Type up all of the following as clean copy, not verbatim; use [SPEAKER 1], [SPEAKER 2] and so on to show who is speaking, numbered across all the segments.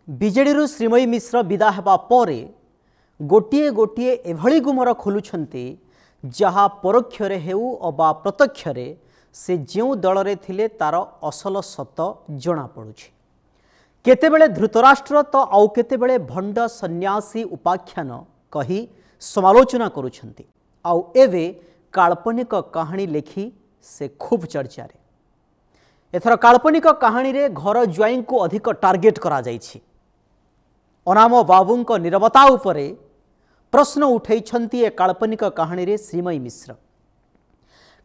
[SPEAKER 1] विजेडी श्रीमयी मिश्र विदा हेबा परे गोटे गोटे एभली गुमर खोलुछंती जहा परोक्षरे हेउ अबा प्रत्यक्षरे से जो दल रे थिले तार असल सत जना पड़ुछि। केतेबेले धृतराष्ट्र तो आउ केतेबेले भंड सन्यासी उपाख्यान कही समालोचना करुछंती। आउ एवे काल्पनिक कहानी लेखी से खूब चर्चा रे। एथर काल्पनिक कहानी रे घर ज्वाई को अधिक टार्गेट करा जाइछि। अनाम बाबूंक निरवता उपरे प्रश्न उठैछंती ए काल्पनिक कहानी रे श्रीमयी मिश्र।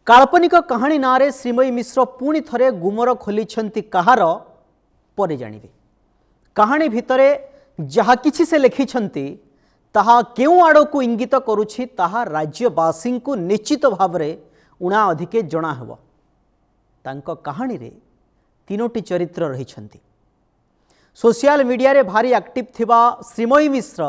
[SPEAKER 1] काल्पनिक कहानी नारे श्रीमयी मिश्र पुणी थरे गुमर खोलिछंती कहार परे जानिबे। कहानी भितरे जहा किछि से लिखिछंती ताहा केउ आड़को इंगित करुछि ताहा राज्यवासी को निश्चित भावरे उणा अधिके जणा हेबो। तांको कहानी रे तीनोटी चरित्र रहिछंती। सोशल मीडिया रे भारी एक्टिव थिबा श्रीमयी मिश्र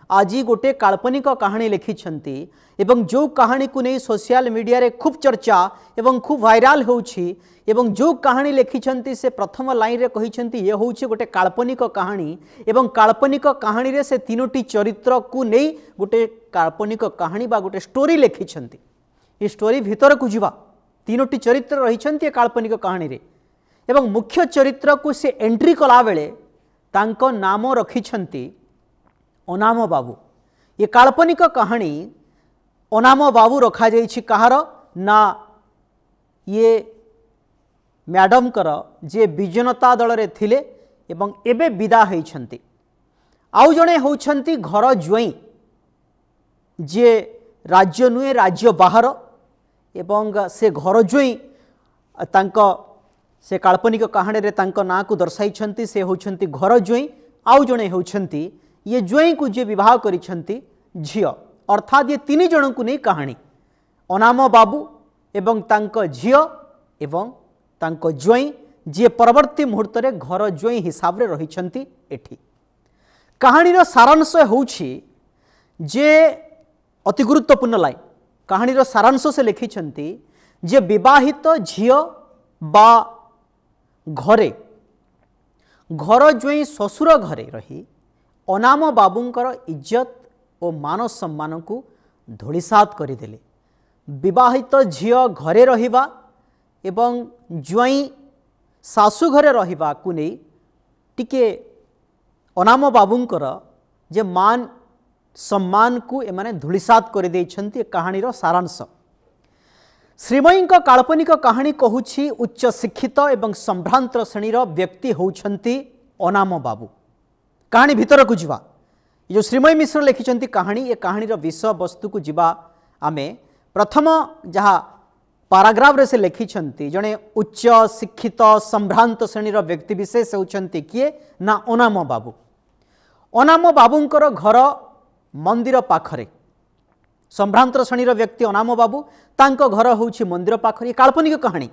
[SPEAKER 1] आज गोटे काल्पनिक कहानी लिखिछंती एवं जो कहानी को नहीं सोशल मीडिया रे खूब चर्चा एवं खूब वायरल होउछि एवं जो कहानी लिखिछंती से प्रथम लाइन रे कहिछंती ये होउछि गोटे काल्पनिक कहानी एवं काल्पनिक कहानी रे से तीनोटी चरित्र को नहीं गोटे काल्पनिक कहानी बा गोटे स्टोरी लिखिछंती। ये स्टोरी भीतर को जिवा तीनोटी चरित्र रहिछंती काल्पनिक कहानी रे एवं मुख्य चरित्र को से एंट्री कला बेले तांको नाम रखिछंती अनाम बाबू। ये काल्पनिक कहानी अनाम बाबू रखा जाइछि कहार ना ये मैडम कर जे विजनता दल रे थिले एवं एबे विदा होइछंती। आउ जणे होउछंती घर ज्वाई जे राज्य नुए राज्य बाहर एवं से घर ज्वाई तांको से काल्पनिक कहानी रे तांको ना को दर्शाइछंती से होउछंती घर ज्वाई। आउ जणे होउछंती ये ज्वाई को जे विवाह करिछंती झियो अर्थात ये तीन जन को नहीं कहानी अनाम बाबू एवं तांको झियो एवं तांको ज्वाई जे परवर्ती मुहूर्त रे घर ज्वाई हिसाब रे रहिछंती। एठी कहानी रो सारांश होउछि जे अति गुरुत्वपूर्ण लाइन कहानी रो सारांश से लिखिछंती जे विवाहित झियो बा घरे घर ज्वाई ससुर घरे रही अनाम बाबूंकर इज्जत और मान सम्मान को धूलिसात करदेले। विवाहित झियो घरे रहिबा एवं ज्वाई सासु घरे रहिबा को नहीं टिके अनाम बाबूंकर जे मान सम्मान को एमाने धूलिसात कर देइछंती। कहानी रो सारांश श्रीमयी काल्पनिक कहानी कहूछि उच्च शिक्षित एवं संभ्रांत श्रेणी व्यक्ति होउछंती अनाम बाबू। कहानी भीतर को जीवा जो श्रीमयी मिश्र लिखिछंती कहानी ये कहानी रो विषय वस्तु को जीवा आमे प्रथम जहा पाराग्राफ रे से लिखिछंती जने उच्च शिक्षित संभ्रांत श्रेणी व्यक्ति विशेष होउछंती किए ना अनाम बाबू। अनाम बाबूंकर घर मंदिर पाखरे संभ्रांत श्रेणी व्यक्ति अनाम बाबू तांको घर होउछि मंदिर पाखरे। काल्पनिक कहानी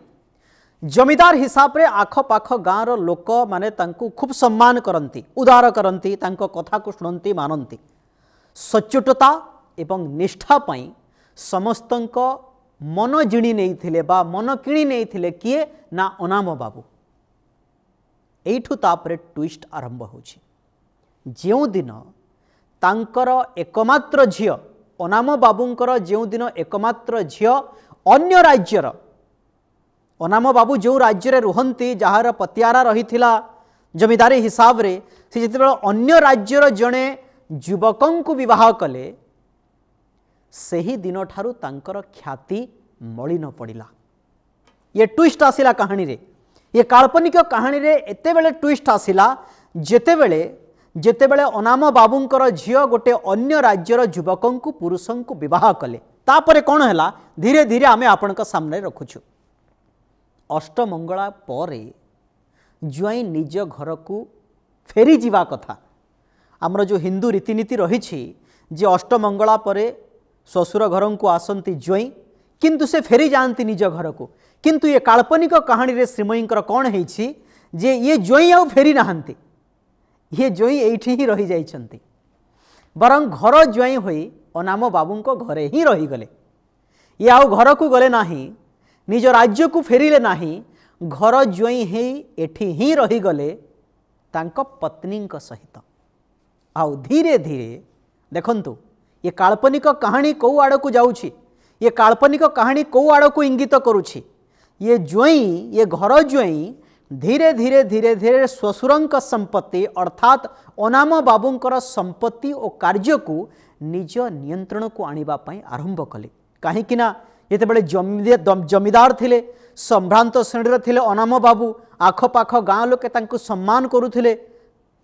[SPEAKER 1] जमीदार हिसाब रे आख पाख गाँव लोक माने तांको खूब सम्मान करती उदार करती तांको कथा को शुणती मानती। सच्चोटता एवं निष्ठा पाई समस्तंक मन जिणी नहीं थिले बा मन किणी नहीं थिले किए ना अनाम बाबू। एठु तापरे ट्विस्ट आरंभ होछि। जेउ दिन तांकर एकमात्र झियो अनाम बाबूंकर जेउ दिन एकमात्र झियो अन्य राज्यर अनाम बाबू जो राज्य रे रुहंती जहार पतियारा रहिथिला जमीदारी हिसाब रे से जितेबेले अन्य राज्यर जणे युवकं को विवाह कले सही दिन ठारू तांकर ख्याति मलिन पड़िला। ये ट्विस्ट आसिला कहानी रे। ये काल्पनिक कहानी रे एतेबेले ट्विस्ट आसिला जेतेबेले जेतेबेले अनाम बाबूंकर झियो गोटे अन्य राज्यर युवकं को पुरुषं को विवाह कले तापरे कोन हैला धीरे धीरे आमे आपनका सामने रखुछु। अष्टमंगला परे ज्वाई निज घर को फेरी जीवा कथा आमर जो हिंदू रीतिनीति रही जे अष्टमंगला परे ससुर घर को आसती ज्वाई किंतु से फेरी जाती निज घर को। किंतु ये काल्पनिक कहानी रे श्रीमयी कौन है जे ये ज्वाई आउ फेरी नहांती ये ज्वाई एठी ही रही जाइछंती बरं घर ज्वाई होई अनाम बाबूंको घरे ही रहीगले। ये आउ घर को गले नाही निज राज्य को फेरिले नाही घर ज्वाई ही एठी ही रहीगले तांको पत्नी सहित आउ धीरे धीरे देखंतु ये काल्पनिक कहानी कौ आड़ को जाउछि ये काल्पनिक कहानी कौ आड़ को इंगित करुछि ये ज्वाई ये घर ज्वाई धीरे धीरे धीरे धीरे श्वशुरंक संपत्ति अर्थात अनाम बाबूंकर संपत्ति और कार्य को निज नियंत्रण को आनिबा पई आरंभ कले कहीं जितेबाला जमीदार थिले संभ्रांत श्रेणी थिले अनाम बाबू आखपाख गाँ लोके तांको सम्मान करुथिले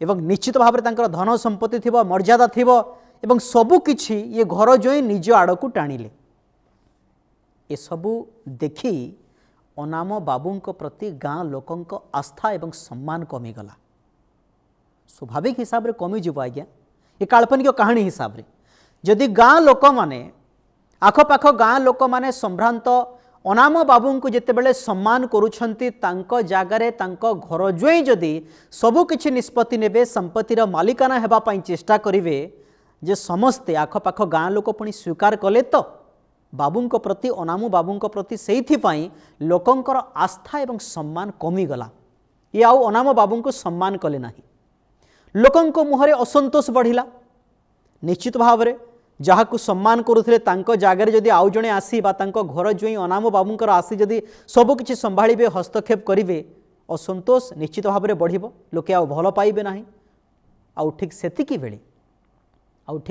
[SPEAKER 1] एवं निश्चित भाव में तांकर धन संपत्ति थिबो मर्यादा थिबो एवं सबु किछि ये घर जोई निज आड़ को टाणिले ये सबू देखी अनाम बाबूंक प्रति गाँ लोकंक आस्था एवं सम्मान कमीगला स्वाभाविक हिसाब रे कमीज आज्ञा ये काल्पनिक कहानी हिसाब रे जदि गाँ लोक माने आखपाख गाँ लोक माने संभ्रांत अनाम बाबू को जितेबाला सम्मान करुछंती तांको जागारे तांको घर जोई जदि सबु किछि निष्पत्ति नेबे संपत्तिर मालिकाना हेबा पई चेष्टा करिवे जे समस्ते आखपाख गाँ लोक पुणी स्वीकार कले तो बाबूंक प्रति अनामू बाबूंक प्रति सेइथिपाई लोकंकर आस्था एवं सम्मान कमीगला ये आउ अनाम बाबूंक सम्मान कले नाही लोकंक मुहरे असंतोष बढ़िला निश्चित भाव में जहाँ को सम्मान करुथिले तांको जागारे जदि आउ जणे आसी बा तांको घर जोई अनाम बाबूंकर आसी जदि सबु किछि संभाळिबे हस्तक्षेप करिवे असंतोष निश्चित भाव में बढ़िबो लोके आउ भल पाइबे नाही आउ ठीक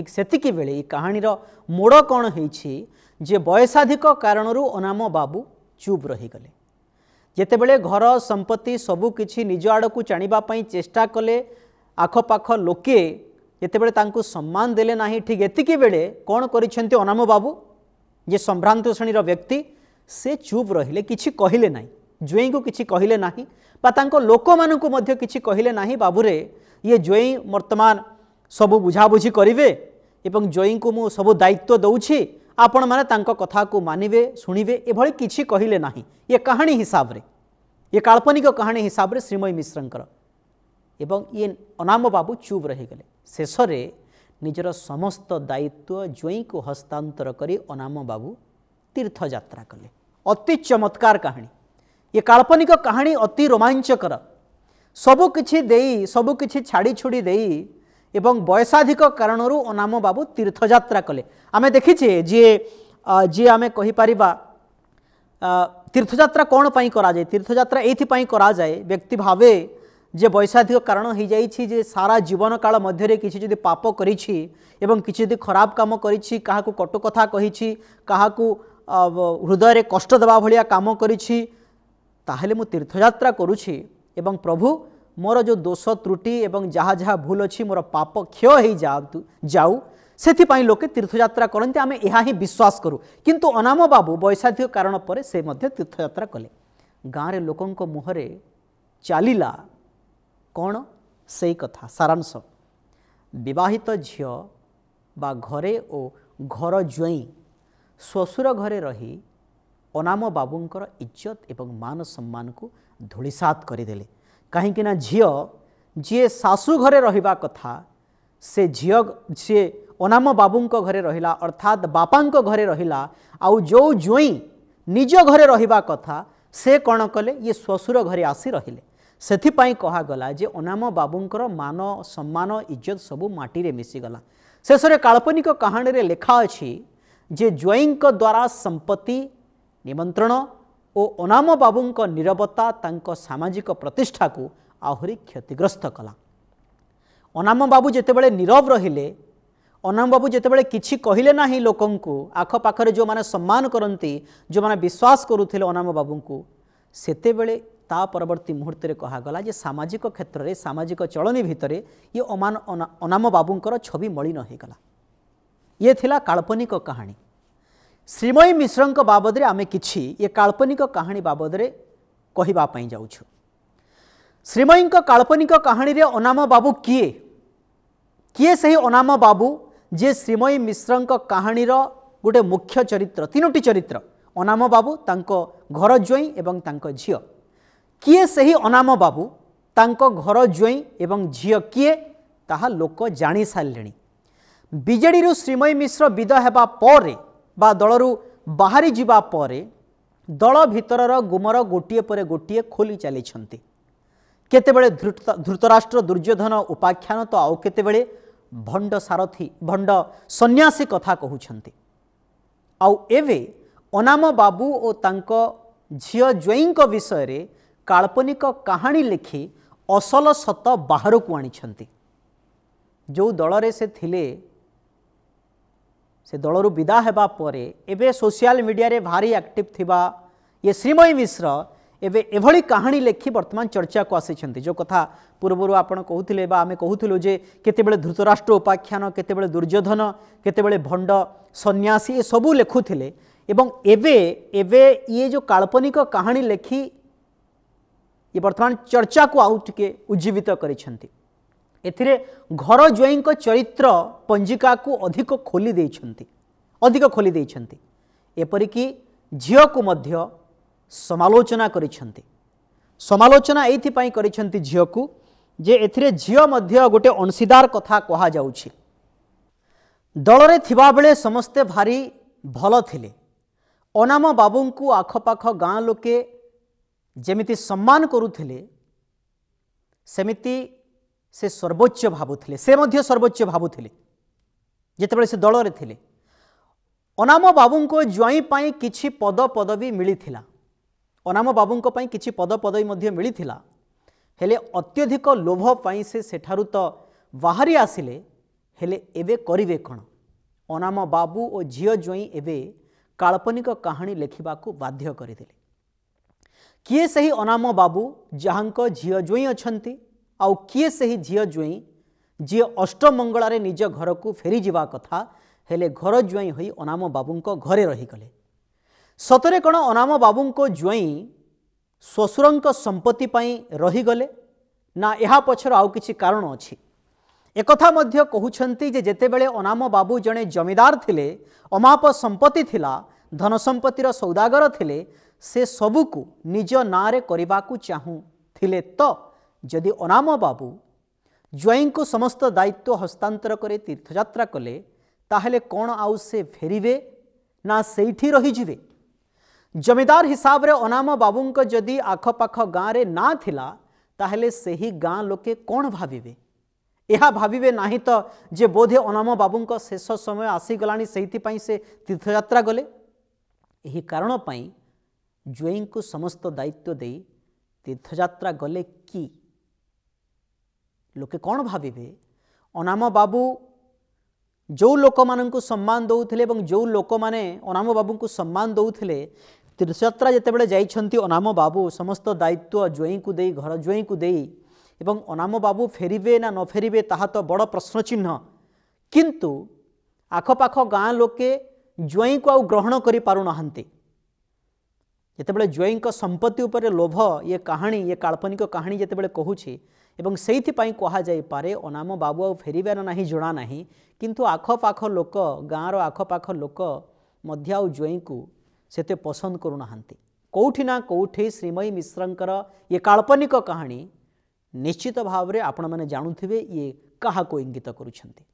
[SPEAKER 1] सेतिकी बेले ये कहानीर मोड़ कौन होइछि जे बयसाधिक कारणरू अनाम बाबू चुप रहीगले जेतेबेले घर संपत्ति सबु किछि निज आड़ को टाणिबा पई चेष्टा कले आखपाख लोके जेतेबेले तांको सम्मान देले नाही ठीक एतिकी बेले कौन करिसेंती अनाम बाबू जे संभ्रांत श्रेणीर व्यक्ति से चुप रहिले किछि कहिले नाही ज्वेई को किछि कहिले नाही बा तांको लोक मानकु मध्य किछि कहिले नाही बाबूरे ये ज्वेई वर्तमान सबु बुझाबुझी करिवे एवं ज्वेई को मु सबु दायित्व दउछि आपण माने तांको कथा को मानिवे शुणिवे एभली किछि कहिले नाही ये कहानी हिसाब रे ये काल्पनिक कहानी हिसाब रे श्रीमयी मिश्रंकर एवं ये अनाम बाबू चुप रहीगले शेष में निजर समस्त दायित्व ज्वेई को हस्तांतर करी अनाम बाबू तीर्थ यात्रा कले अति चमत्कार कहानी ये काल्पनिक कहानी अति रोमांचकर सबुकिछि देई सबुकिछि छाड़ी छुड़ी देई एवं बयसाधिक कारणरू अनाम बाबू तीर्थयात्रा कले आमे देखिछे जे जे आमे कहि परिबा तीर्थयात्रा कौन पाई करा जाए तीर्थयात्रा एथि पाई करा जाए व्यक्ति भावे जे बयसाधिक कारण हो जाइछि जे सारा जीवन काल मध्यरे किछि जदि पाप करिछि एवं किछि जदि खराब काम करिछि काहाकू कटु कथा कहिछि काहाकू हृदय रे कष्ट देबा भलिया काम करिछि ताहेले मु तीर्थयात्रा करूछि एवं प्रभु मोर जो दोष त्रुटि एवं जहाँ जहाँ भूल अच्छी मोर पाप क्षय हो जाऊ से लोके तीर्थयात्रा करते आम यह ही विश्वास करूँ किंतु अनाम बाबू बयसाधिक कारण पर से मध्य तीर्थयात्रा कले गाँव लोकों मुहरे चलिला कौन से कथा सारांश विवाहित झियो बा घरे ओ घर ज्वाई श्वशुर घरे रही अनाम बाबूंकर इज्जत एवं मान सम्मान को धूलिसात करदेले कहीं झियो जी सासू घरे रहिबा कथा से झियो सी अनाम बाबूंक घरे रहिला अर्थात बापांक घरे रहिला आउ जो ज्वाई निज घरे रहिबा कथा से कौन कले ये श्वशुर घरे आसी रहिले सेथिपाई कहागला जे अनाम बाबूंकर मान सम्मान इज्जत सबू माटी रे मिसीगला शेष में काल्पनिक कहानी रे लेखा अछि जे ज्वाईंक द्वारा संपत्ति निमंत्रण और अनाम बाबूंक नीरवता तांको सामाजिक प्रतिष्ठा को आहुरी क्षतिग्रस्त कला अनाम बाबू जेतेबेले नीरव रहिले अनाम बाबू जेतेबेले किछि कहिले नाही लोकंकु आखपाखरे जो माने सम्मान करंती जो माने विश्वास करुथिले अनाम बाबूंकु सेतेबेले ता परवर्ती मुहूर्त रे कहागला जे सामाजिक क्षेत्र रे सामाजिक चलनी भितरे ये अनाम बाबूंकर छवि मलिन होगला ये थिला काल्पनिक कहानी श्रीमयी मिश्रंक बाबद रे आमे किछि ये काल्पनिक कहानी बाबद रे कहिबा पई जाउछु श्रीमयींक काल्पनिक कहानी रे अनाम बाबू किए किए सही अनाम बाबू जे श्रीमयी मिश्रंक कहानी रो गोटे मुख्य चरित्र तीनोटी चरित्र अनाम बाबू तांको घर ज्वाई एवं तांको झियो किए सही अनाम बाबू तांको घर ज्वाई एवं झियो किए ताहा लोक जानी सारलेणी बीजेडी रु श्रीमयी मिश्र विदा हेबा परे बा दलरू बाहरी जिबा परे दल भितरर गुमर गोटिए परे गोटिए खोली चली केतेबेले धृतराष्ट्र दुर्योधन उपाख्यान तो आउ केतेबेले भंड सारथी भंड सन्यासी कथा कहउछंती। आउ एवे अनाम बाबू और तांको झियो ज्वईंक विषय रे काल्पनिक कहानी लिखि असल सत बाहर को आनिछंती। जो दल रे से थिले से दलरू विदा हेबा परे एबे सोशल मीडिया रे भारी एक्टिव थिबा ये श्रीमयी मिश्र एबे एभली कहानी लेखि वर्तमान चर्चा को आसी। जो कथा पूर्वर आपण कहूथिले बा आमे कहूथिलु जे केतेबेले धृतराष्ट्र उपाख्यान केतेबेले दुर्योधन केतेबेले भंड सन्यासी ए सबू लेखुथिले एवं एबे एबे ये जो काल्पनिक कहानी लेखि ये वर्तमान चर्चा को आउ टिके उज्जीवित करिसेंती। एथिरे घर ज्वईंक चरित्र पंजिका को अधिक खोली देइछंती एपरिकी झियो को मध्य समालोचना करिसेंती। समालोचना एइथिपाई करिसेंती झियो को जे एथिरे झियो मध्य गोटे अंशीदार कथा कहा जाउछि। दलरे थिबा बेले समस्ते भारी भल थिले। अनाम बाबू को आखपाख गाँ लोके जेमिति सम्मान करुथिले सेमिति से सर्वोच्च भावुथिले से मध्य सर्वोच्च भावुथिले जेतेबेले से दल रे थिले। अनाम बाबू को ज्वाई पाई किछि पद पदवी मिलिथिला। अनाम बाबू को पाई किछि पद पदवी मध्य मिलिथिला हेले अत्यधिक लोभ पाई से सेठारु तो बाहरी आसिले हेले एबे करिवे कोन। अनाम बाबू और झियो ज्वाई एबे काल्पनिक कहानी लेखिबा को बाध्य करिदेले। किए सही अनाम बाबू जहांको झियो ज्वाई अछंती आउ किए सही झियो ज्वाई जी अष्टमंगलारे निज घर को फेरी जिबा कथा हेले घर ज्वाई होई अनाम बाबूंको घरे रही गले। सतरे कण अनाम बाबूंको ज्वाई ससुरंको संपत्ति पाई रही गले ना एहा पछर आउ किछि कारण अछि। एकथा मध्य कहउछंती जे जेतेबेले अनाम बाबू जणे जमीदार थिले अमाप संपत्ति थिला धन संपत्तिर सौदागर थिले से सबुकु निज नारे करिबाकु चाहू थिले तो जदि अनाम बाबू ज्वाई को समस्त दायित्व हस्तांतर करे तीर्थयात्रा कले ताहले कौन आउ से फेरिवे ना सेठी रही जिवे। जमीदार हिसाब रे अनाम बाबू को जदि आखपाख गाँ रे ना थिला ताहले सेही गाँ लोके कौन भाविवे। यह भाविवे नाही तो जे बोधे अनाम बाबू को शेष समय आसीगलानी सेहिथिपाई से तीर्थयात्रा गले। यही कारण पाई ज्वाई को समस्त दायित्व दे तीर्थयात्रा गले कि लोके कौन भाविवे। अनाम बाबू जो लोक माननकु सम्मान दउथिले एवं जो लोक माने अनाम बाबू को सम्मान दउथिले तीर्थयात्रा जेतेबेले जाइछंती अनाम बाबू समस्त दायित्व ज्वाई को देई घर ज्वाई को देई एवं अनाम बाबू फेरिवे ना न फेरिवे ताहा तो बड़ प्रश्न चिन्ह। किंतु आखपाख गाँ लोके ज्वाई को आउ ग्रहण करि पारु नाहंती। जेतेबेले ज्वाई को संपत्ति उपर लोभ ये कहानी ये काल्पनिक कहानी जेतेबेले कहूछि एवं सेइथिपाई कहा जाई पारे अनाम बाबू आउ फेरिबे ना नाही जणा नाही। किंतु आखपाख लोक गाँर आखपाख लोक मध्य आउ ज्वाई को सेते पसंद करू नाहंती। कोठी ना कोठी श्रीमयी मिश्रंकर ये काल्पनिक कहानी निश्चित भाव रे आपण माने जानुथिबे ये कहा को इंगित करूछंती।